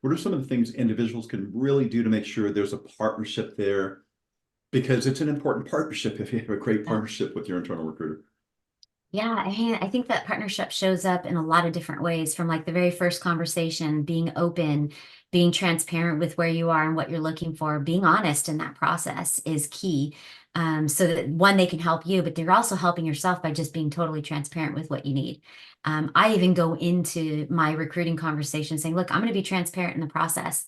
what are some of the things individuals can really do to make sure there's a partnership there? Because it's an important partnership if you have a great Yeah. partnership with your internal recruiter. Yeah, I think that partnership shows up in a lot of different ways, from like the very first conversation, being open, being transparent with where you are and what you're looking for, being honest in that process is key. So that one, they can help you, but they're also helping yourself by just being totally transparent with what you need. I even go into my recruiting conversation saying, look, I'm going to be transparent in the process.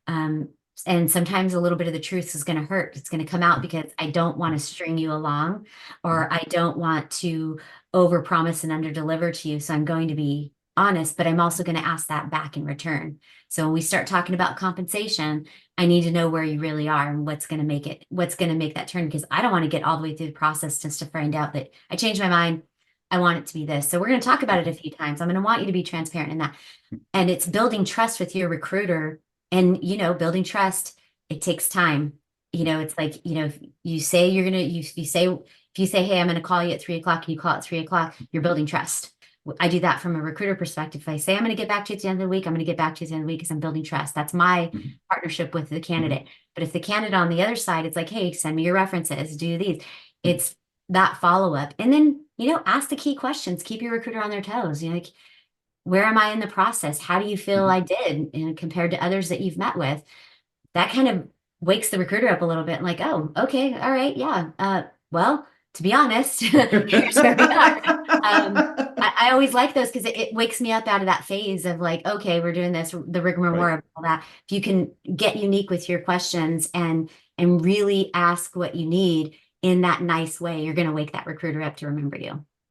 Um, and sometimes a little bit of the truth is going to hurt. It's going to come out because I don't want to string you along, or I don't want to overpromise and underdeliver to you. So I'm going to be honest, but I'm also going to ask that back in return. So when we start talking about compensation, I need to know where you really are and what's going to make that turn, because I don't want to get all the way through the process just to find out that I changed my mind. I want it to be this. So we're going to talk about it a few times. I'm going to want you to be transparent in that. And it's building trust with your recruiter. And, building trust, it takes time. It's like, if you say you're going to, you say, if you say, hey, I'm going to call you at 3 o'clock and you call at 3 o'clock, you're building trust. I do that from a recruiter perspective. If I say I'm going to get back to you at the end of the week, I'm going to get back to you at the end of the week because I'm building trust. That's my Mhm. partnership with the Mhm. candidate. But if the candidate on the other side, it's like, hey, send me your references, do these. Mhm. It's that follow up. And then, ask the key questions, keep your recruiter on their toes. Like, where am I in the process? How do you feel Mhm. I did, compared to others that you've met with? That kind of wakes the recruiter up a little bit, like, oh, okay, all right, yeah. Well, to be honest, here's where we are. I always like those because it wakes me up out of that phase of like, okay, we're doing this, the rigmarole Right. of all that. If you can get unique with your questions and really ask what you need in that nice way, you're going to wake that recruiter up to remember you.